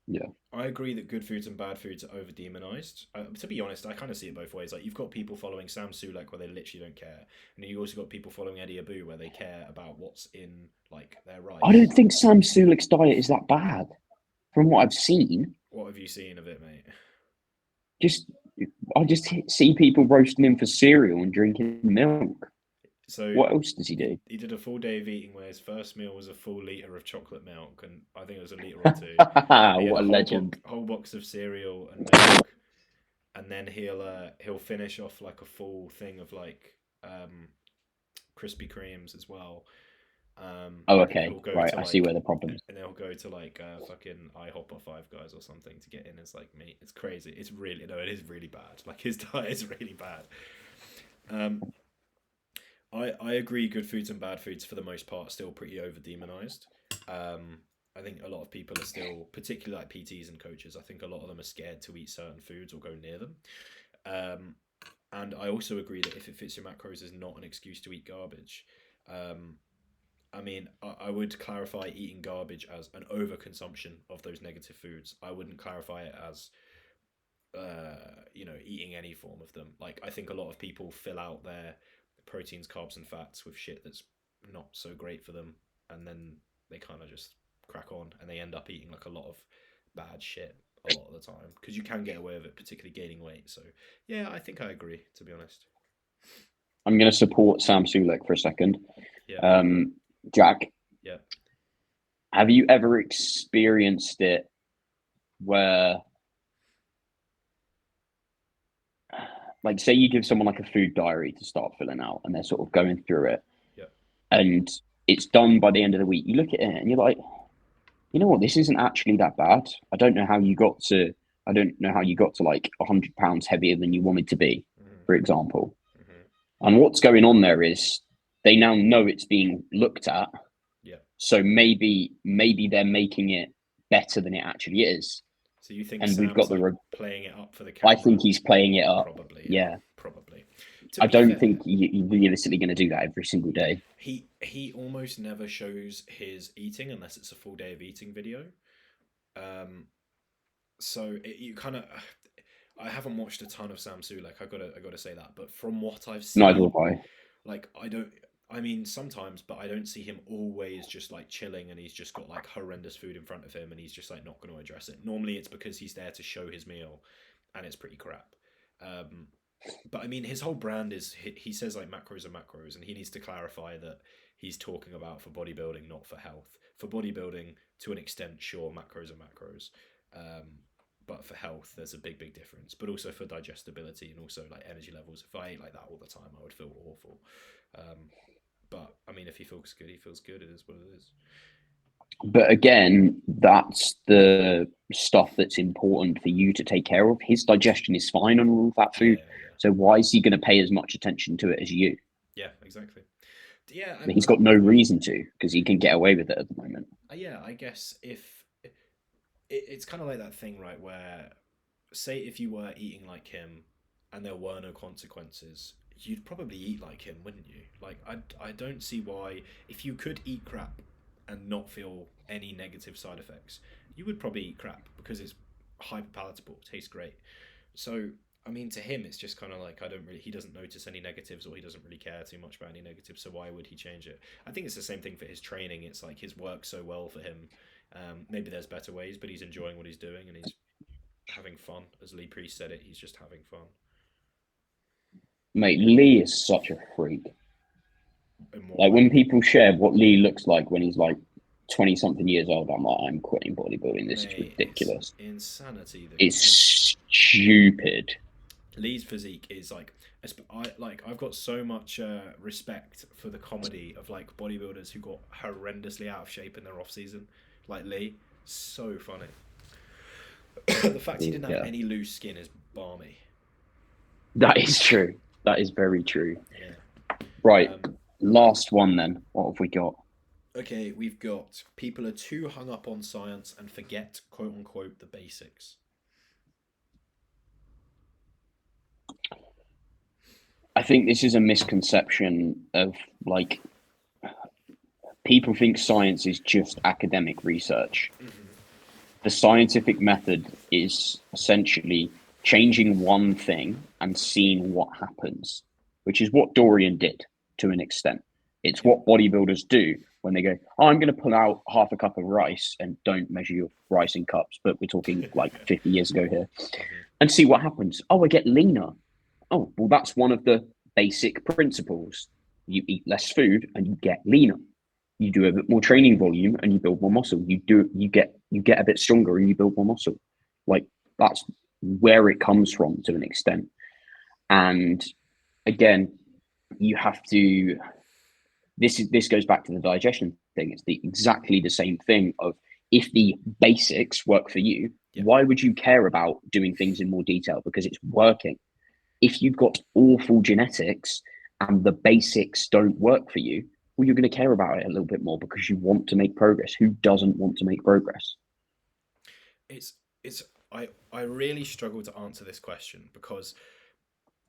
Yeah. I agree that good foods and bad foods are over demonized. To be honest, I kind of see it both ways. Like you've got people following Sam Sulek where they literally don't care, and then you also got people following Eddie Abu where they care about what's in like their rice. I don't think Sam Sulek's diet is that bad. From what I've seen, What have you seen of it, mate? I just see people roasting him for cereal and drinking milk. So What else does he do? he did a full day of eating where his first meal was a full liter of chocolate milk, and I think it was a liter or two. He had What a legend. Whole box of cereal and milk, and then he'll finish off like a full thing of like Krispy Kremes as well. Oh, And then okay. he'll go Right, to, I see like- where the problem is. And they'll go to like fucking IHOP or Five Guys or something to get in as like meat. It's crazy. It's really no, it is really bad. Like his diet is really bad. I agree. Good foods and bad foods for the most part are still pretty over demonized. I think a lot of people are still, particularly like PTs and coaches. I think a lot of them are scared to eat certain foods or go near them. And I also agree that if it fits your macros, is not an excuse to eat garbage. I mean, I would clarify eating garbage as an overconsumption of those negative foods. I wouldn't clarify it as, eating any form of them. Like, I think a lot of people fill out their proteins, carbs, and fats with shit that's not so great for them, and then they kind of just crack on and they end up eating like a lot of bad shit a lot of the time because you can get away with it, particularly gaining weight. So, yeah, I think I agree, to be honest. I'm going to support Sam Sulek for a second. Yeah. Jack. Yeah. Have you ever experienced it where, like, say you give someone like a food diary to start filling out and they're sort of going through it, Yeah. and it's done by the end of the week. You look at it and you're like, you know what, this isn't actually that bad. I don't know how you got to like 100 pounds heavier than you wanted to be, for example. Mm-hmm. And what's going on there is they now know it's being looked at. Yeah. So maybe they're making it better than it actually is. So you think And we've Sam's got like playing it up for the I camera? think he's playing it up. Probably, yeah. Yeah. Probably. To I be don't fair, think you're realistically going to do that every single day. he almost never shows his eating unless it's a full day of eating video. Um, so you kind of, I haven't watched a ton of Sam Sulek. I gotta say that, but from what I've Neither seen, have I. like I don't. I mean, sometimes, but I don't see him always just like chilling and he's just got like horrendous food in front of him and he's just like not going to address it. Normally, it's because he's there to show his meal, and it's pretty crap. Um, but I mean, his whole brand is he says like macros are macros, and he needs to clarify that he's talking about for bodybuilding, not for health. For bodybuilding, to an extent, sure, macros are macros, um, but for health, there's a big difference. But also for digestibility and also like energy levels. If I ate like that all the time, I would feel awful. Um, but I mean, if he feels good, he feels good. It is what it is. But again, that's the stuff that's important for you to take care of. His digestion is fine on all of that Yeah, food. yeah, So why is he going to pay as much attention to it as you? yeah, exactly. Yeah, He's got no reason to because he can get away with it at the moment. yeah. I guess if it's kind of like that thing, right? Where say if you were eating like him and there were no consequences, you'd probably eat like him, wouldn't you? Like I don't see why if you could eat crap and not feel any negative side effects, you would probably eat crap because it's hyper palatable, tastes great. So I mean, to him, it's just kind of like I don't really. He doesn't notice any negatives, or he doesn't really care too much about any negatives. So why would he change it? I think it's the same thing for his training. It's like his works so well for him. Maybe there's better ways, but he's enjoying what he's doing and he's having fun. As Lee Priest said it, he's just having fun. Mate, Lee is such a freak. In what Like when way? people share what Lee looks like when he's like 20 something years old, I'm like, I'm quitting bodybuilding. This is Mate, it's ridiculous. insanity. It's stupid. Lee's physique is like I've got so much respect for the comedy of like bodybuilders who got horrendously out of shape in their off season, like Lee. So funny. The fact he didn't have Yeah, any loose skin is balmy. that is true. That is very true. Yeah. Right. Um, Last one then. What have we got? okay, we've got people are too hung up on science and forget quote unquote the basics. I think this is a misconception of like people think science is just academic research. Mm-hmm. The scientific method is essentially changing one thing and seeing what happens, which is what Dorian did to an extent. It's Yeah. what bodybuilders do when they go, oh, I'm going to pull out half a cup of rice and don't measure your rice in cups, but we're talking like 50 years ago here, Mm-hmm. and see what happens. Oh, I get leaner. Oh, well, that's one of the basic principles. You eat less food and you get leaner. You do a bit more training volume and you build more muscle. You get a bit stronger and you build more muscle. Like that's where it comes from to an extent. And again, you have to. This goes back to the digestion thing. It's exactly the same thing of if the basics work for you, Yeah. why would you care about doing things in more detail? Because it's working. If you've got awful genetics and the basics don't work for you, well, you're going to care about it a little bit more because you want to make progress. Who doesn't want to make progress? It's it's I really struggle to answer this question because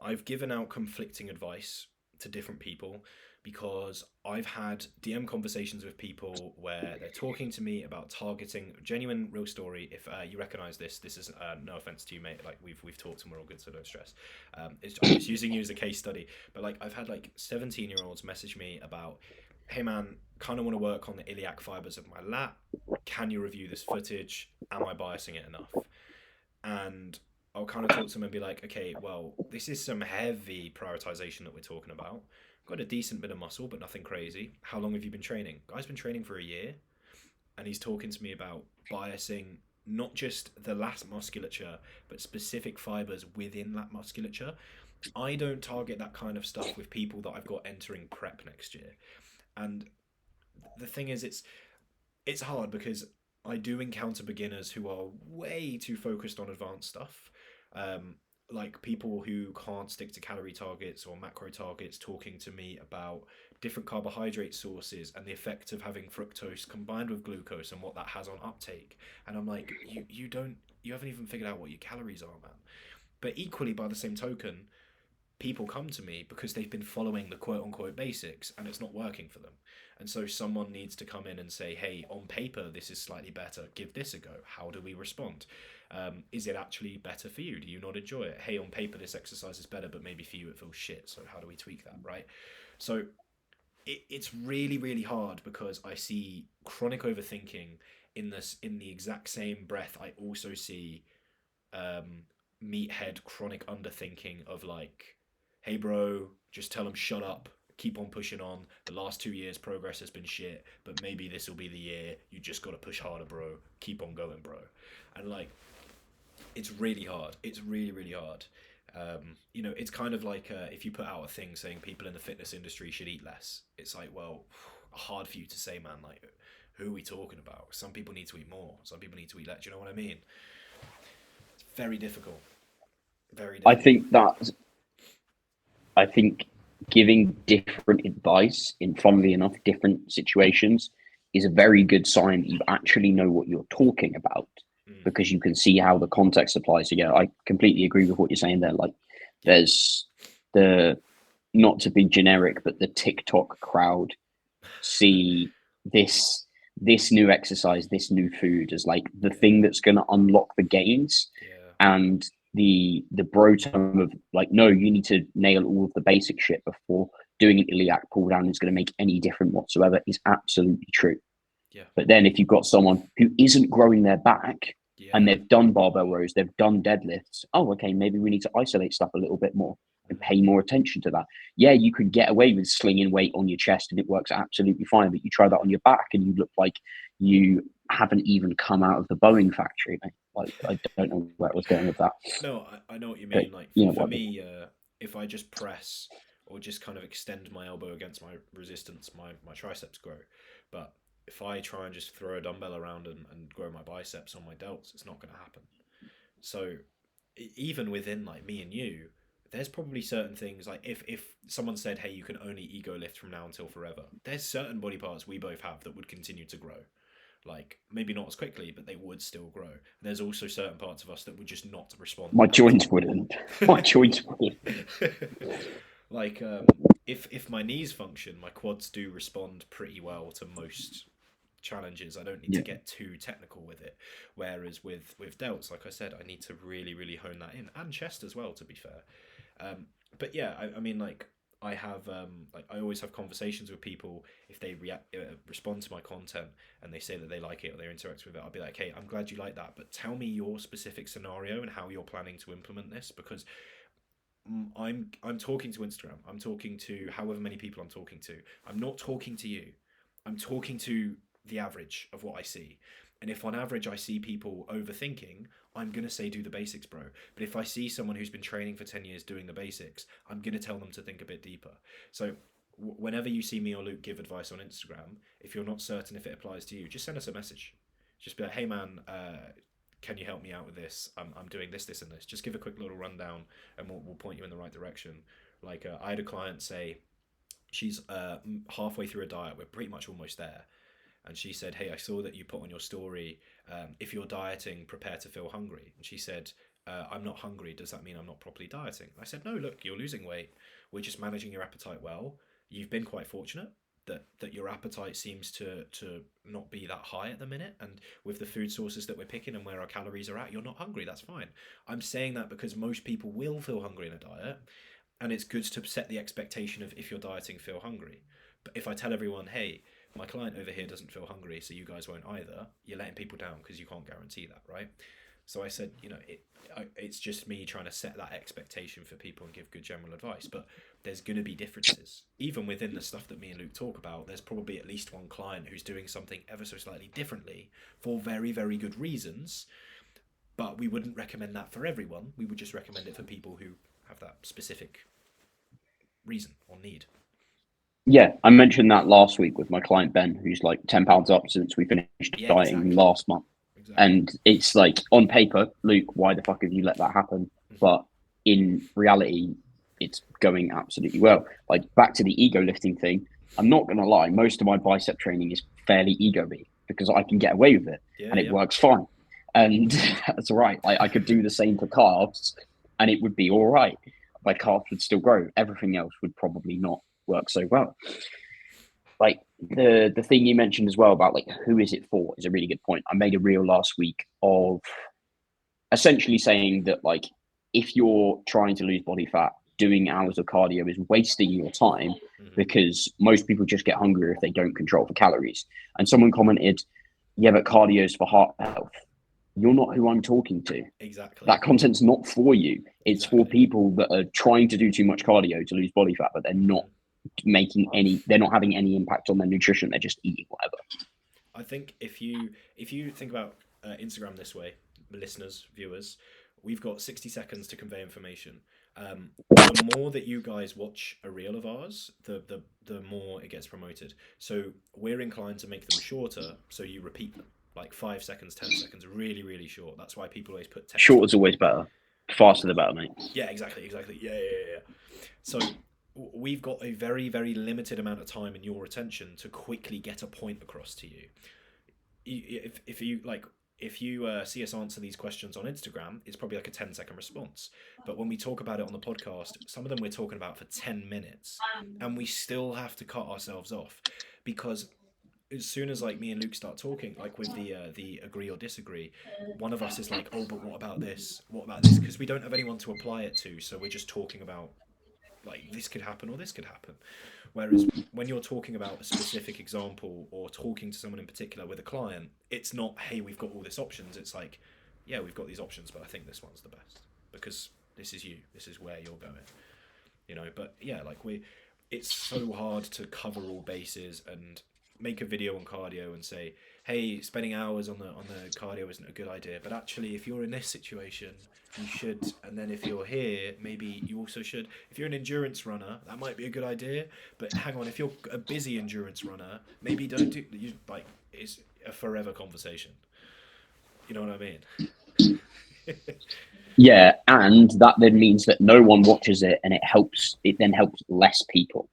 I've given out conflicting advice to different people because I've had DM conversations with people where they're talking to me about targeting genuine real story. If you recognize this, this is no offense to you, mate. Like we've talked and we're all good, so don't stress. I'm just using you as a case study. But like I've had like 17-year-olds message me about, hey man, kind of want to work on the iliac fibers of my lat. Can you review this footage? Am I biasing it enough? And I'll kind of talk to them and be like, okay, well, this is some heavy prioritization that we're talking about. Got a decent bit of muscle, but nothing crazy. How long have you been training? Guy's been training for a year, and he's talking to me about biasing not just the lat musculature, but specific fibers within lat musculature. I don't target that kind of stuff with people that I've got entering prep next year. And the thing is, it's hard because I do encounter beginners who are way too focused on advanced stuff. Um, like people who can't stick to calorie targets or macro targets talking to me about different carbohydrate sources and the effect of having fructose combined with glucose and what that has on uptake. And I'm like, you haven't even figured out what your calories are, man. But equally, by the same token, people come to me because they've been following the quote unquote basics and it's not working for them. And so someone needs to come in and say, hey, on paper, this is slightly better. Give this a go. How do we respond? Is it actually better for you? Do you not enjoy it? Hey, on paper, this exercise is better, but maybe for you, it feels shit. So how do we tweak that, right? So it's really, really hard because I see chronic overthinking in the exact same breath. I also see meathead chronic underthinking of like, hey, bro, just tell them shut up. Keep on pushing on. The last 2 years progress has been shit, but maybe this will be the year. You just got to push harder, bro. Keep on going, bro. And like, it's really hard. It's really, really hard. It's kind of like if you put out a thing saying people in the fitness industry should eat less. It's like, well, hard for you to say, man. Like, who are we talking about? Some people need to eat more. Some people need to eat less. Do you know what I mean? It's very difficult. Very I difficult. think that I think giving different advice in, funnily enough, different situations is a very good sign that you actually know what you're talking about, because you can see how the context applies. So yeah, I completely agree with what you're saying there. Like, there's the, not to be generic, but the TikTok crowd see this new exercise, this new food as like the thing that's going to unlock the gains. Yeah. And the bro term of like, no, you need to nail all of the basic shit before doing an iliac pull down is going to make any difference whatsoever is absolutely true. Yeah. But then if you've got someone who isn't growing their back and Yeah. they've done barbell rows, they've done deadlifts, oh, okay, maybe we need to isolate stuff a little bit more and pay more attention to that. Yeah, you could get away with slinging weight on your chest and it works absolutely fine, but you try that on your back and you look like you haven't even come out of the Boeing factory, mate. Like, I don't know where I was going with that. No, I know what you But mean. Like you know for what? me, if I just press or just kind of extend my elbow against my resistance, my triceps grow. But if I try and just throw a dumbbell around and grow my biceps on my delts, it's not going to happen. So even within like me and you, there's probably certain things like if someone said, hey, you can only ego lift from now until forever, there's certain body parts we both have that would continue to grow. Like maybe not as quickly, but they would still grow. There's also certain parts of us that would just not respond My at joints all. wouldn't. My joints wouldn't. Like if my knees function, my quads do respond pretty well to most challenges. I don't need to Yeah. get too technical with it. Whereas with delts, like I said, I need to really really hone that in, and chest as well. To be fair, but yeah, I mean like. I have like I always have conversations with people if they respond to my content and they say that they like it or they interact with it. I'll be like, hey, I'm glad you like that, but tell me your specific scenario and how you're planning to implement this, because I'm talking to Instagram. I'm talking to however many people I'm talking to. I'm not talking to you. I'm talking to the average of what I see. And if on average I see people overthinking, I'm going to say do the basics, bro. But if I see someone who's been training for 10 years doing the basics, I'm going to tell them to think a bit deeper. So whenever you see me or Luke give advice on Instagram, if you're not certain if it applies to you, just send us a message. Just be like, hey man, can you help me out with this? I'm doing this, this, and this. Just give a quick little rundown and we'll point you in the right direction. Like I had a client say she's halfway through a diet. We're pretty much almost there. And she said, hey, I saw that you put on your story, if you're dieting, prepare to feel hungry. And she said, I'm not hungry. Does that mean I'm not properly dieting? I said, no, look, you're losing weight. We're just managing your appetite well. You've been quite fortunate that your appetite seems to not be that high at the minute. And with the food sources that we're picking and where our calories are at, you're not hungry. That's fine. I'm saying that because most people will feel hungry in a diet. And it's good to set the expectation of if you're dieting, feel hungry. But if I tell everyone, hey, my client over here doesn't feel hungry, so you guys won't either, you're letting people down because you can't guarantee that, right? So I said, it's just me trying to set that expectation for people and give good general advice. But there's going to be differences. Even within the stuff that me and Luke talk about, there's probably at least one client who's doing something ever so slightly differently for very, very good reasons. But we wouldn't recommend that for everyone. We would just recommend it for people who have that specific reason or need. Yeah, I mentioned that last week with my client Ben, who's like 10 pounds up since we finished dieting exactly. last month. Exactly. And it's like, on paper, Luke, why the fuck have you let that happen? But in reality, it's going absolutely well. Like back to the ego lifting thing, I'm not gonna lie, most of my bicep training is fairly ego-y because I can get away with it Yeah, and it yeah. works fine. And that's all right. I could do the same for calves and it would be all right. My calves would still grow. Everything else would probably not work so well. Like the thing you mentioned as well about like who is it for is a really good point. I made a reel last week of essentially saying that like if you're trying to lose body fat, doing hours of cardio is wasting your time Hmm. because most people just get hungrier if they don't control for calories. And someone commented, "Yeah, but cardio is for heart health." You're not who I'm talking to. Exactly. That content's not for you. It's for Exactly. people that are trying to do too much cardio to lose body fat, but they're not Hmm. they're not having any impact on their nutrition. They're just eating whatever. I think if you think about Instagram this way, listeners, viewers, we've got 60 seconds to convey information. The more that you guys watch a reel of ours, the more it gets promoted. So we're inclined to make them shorter, so you repeat them. Like 5 seconds, 10 seconds, really, really short. That's why people always put text Short on. is always better. Faster the better, mate. Yeah, exactly, exactly. Yeah, yeah, yeah, yeah. So we've got a very, very limited amount of time in your attention to quickly get a point across to you. If you like, if you see us answer these questions on Instagram, it's probably like a 10-second response. But when we talk about it on the podcast, some of them we're talking about for 10 minutes, and we still have to cut ourselves off because as soon as like me and Luke start talking, like with the agree or disagree, one of us is like, oh, but what about this? What about this? Because we don't have anyone to apply it to, so we're just talking about like this could happen or this could happen. Whereas when you're talking about a specific example or talking to someone in particular with a client, it's not, hey, we've got all these options. It's like, yeah, we've got these options, but I think this one's the best because this is you. This is where you're going. But yeah, like it's so hard to cover all bases and make a video on cardio and say, hey, spending hours on the cardio isn't a good idea. But actually, if you're in this situation, you should. And then if you're here, maybe you also should. If you're an endurance runner, that might be a good idea. But hang on, if you're a busy endurance runner, maybe don't do you like it's a forever conversation. You know what I mean? Yeah, and that then means that no one watches it, and it then helps less people.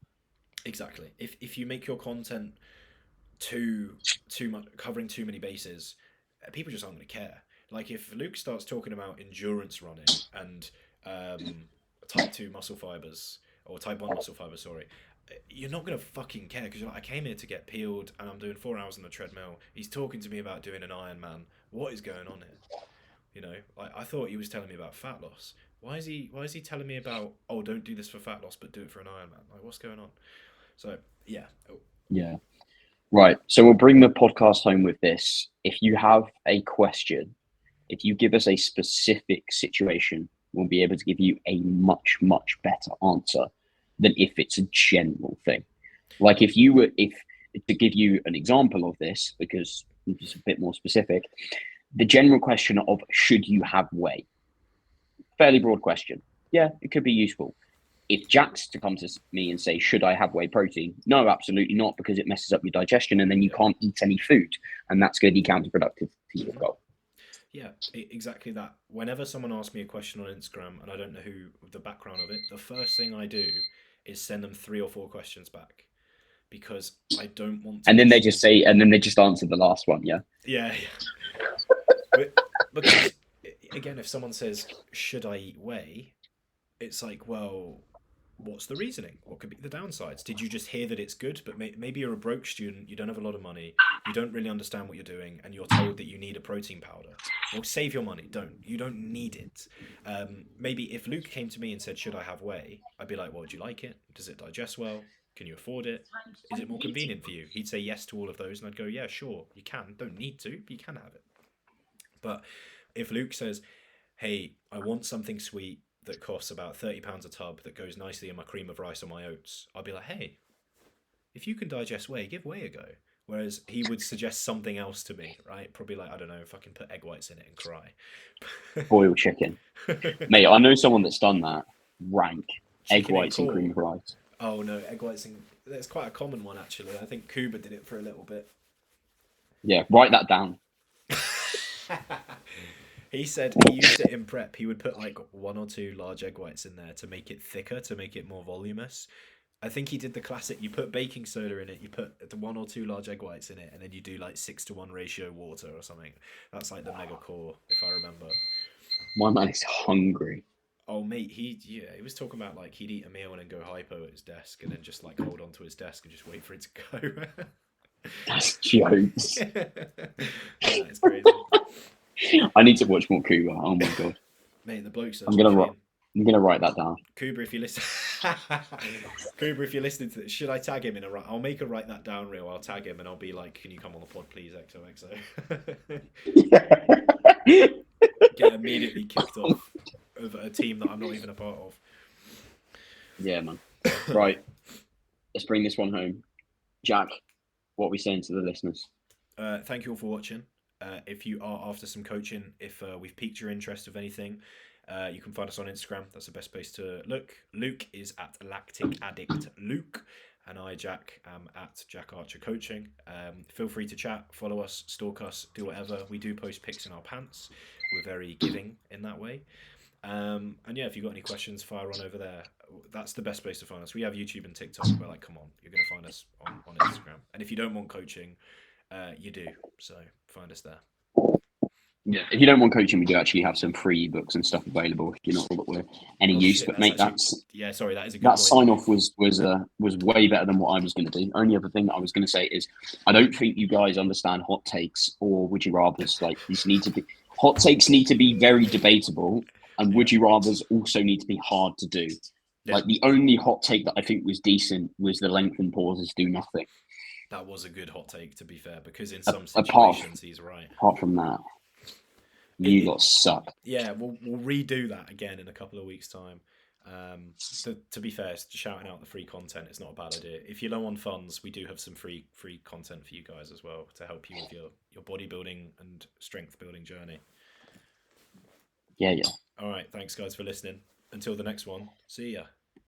Exactly. If you make your content too much, covering too many bases, people just aren't going to care. Like if Luke starts talking about endurance running and type 2 muscle fibers or type 1 muscle fibers, sorry, you're not going to fucking care because you're like, I came here to get peeled and I'm doing 4 hours on the treadmill. He's talking to me about doing an Ironman. What is going on here? Like I thought he was telling me about fat loss. Why is he telling me about, oh, don't do this for fat loss but do it for an Ironman? Like what's going on? So yeah. Oh, Yeah. Right. So we'll bring the podcast home with this. If you have a question, if you give us a specific situation, we'll be able to give you a much, much better answer than if it's a general thing. Like if to give you an example of this, because it's a bit more specific, the general question of should you have whey? Fairly broad question. Yeah, it could be useful. If Jack's to come to me and say, should I have whey protein? No, absolutely not, because it messes up your digestion and then you yeah. can't eat any food. And that's going to be counterproductive to your Mhm. goal. Yeah, exactly that. Whenever someone asks me a question on Instagram and I don't know who the background of it, the first thing I do is send them 3 or 4 questions back because I don't want to And then they just just say, and then they just answer the last one. Yeah. yeah, yeah. Because again, if someone says, "Should I eat whey?" it's like, well, what's the reasoning? What could be the downsides? Did you just hear that it's good, but maybe you're a broke student, you don't have a lot of money, you don't really understand what you're doing, and you're told that you need a protein powder? Well, save your money. Don't. You don't need it. Maybe if Luke came to me and said, "Should I have whey?" I'd be like, "Well, do you like it? Does it digest well? Can you afford it? Is it more convenient for you?" He'd say yes to all of those, and I'd go, "Yeah, sure, you can. Don't need to, but you can have it." But if Luke says, hey, I want something sweet that costs about £30 a tub that goes nicely in my cream of rice or my oats, I'll be like, hey, if you can digest whey, give whey a go. Whereas he would suggest something else to me, right? Probably like, I don't know, if I can put egg whites in it and cry. Boiled chicken. Mate, I know someone that's done that. Rank. Egg Chicken and whites and cream corn. of rice. Oh no, egg whites and that's quite a common one actually. I think Kuba did it for a little bit. Yeah, write that down. He said he used it in prep. He would put like 1 or 2 large egg whites in there to make it thicker, to make it more voluminous. I think he did the classic. You put baking soda in it. You put the 1 or 2 large egg whites in it, and then you do like 6-to-1 ratio water or something. That's like the mega core, if I remember. My man is hungry. Oh mate, he was talking about like he'd eat a meal and then go hypo at his desk, and then just like hold on to his desk and just wait for it to go. That's jokes. Yeah, it's crazy, I need to watch more Kuba. Oh my god. mate. The bloke's I'm gonna write that down. Kuba, if you listen, Kuba, if you're listening to this, should I tag him in a? I'll make a write that down reel. I'll tag him and I'll be like, "Can you come on the pod, please, XOXO?" Get immediately kicked off of a team that I'm not even a part of. Yeah, man. Right. Let's bring this one home. Jack, what are we saying to the listeners? Thank you all for watching. If you are after some coaching, if we've piqued your interest of anything, you can find us on Instagram. That's the best place to look. Luke is at Lactic Addict Luke, and I, Jack, am at Jack Archer Coaching. Feel free to chat, follow us, stalk us, do whatever. We do post pics in our pants. We're very giving in that way. And yeah, if you've got any questions, fire on over there. That's the best place to find us. We have YouTube and TikTok, but like, come on, you're going to find us on Instagram. And if you don't want coaching, you do. So find us there. Yeah. If you don't want coaching, we do actually have some free books and stuff available if you're not that we're any use. Shit, but mate, actually, that's yeah. Sorry, that is a good that point. sign off was way better than what I was going to do. Only other thing that I was going to say is I don't think you guys understand hot takes or would you rather's. Like these need to be hot takes need to be very debatable, and would you rather's also need to be hard to do. Yeah. Like the only hot take that I think was decent was the lengthen pauses do nothing. That was a good hot take, to be fair, because in some Apart situations he's right. Apart from that, you lot suck. Yeah, we'll redo that again in a couple of weeks' time. To be fair, shouting out the free content is not a bad idea. If you're low on funds, we do have some free content for you guys as well to help you with your bodybuilding and strength building journey. Yeah. All right, thanks guys for listening. Until the next one, see ya.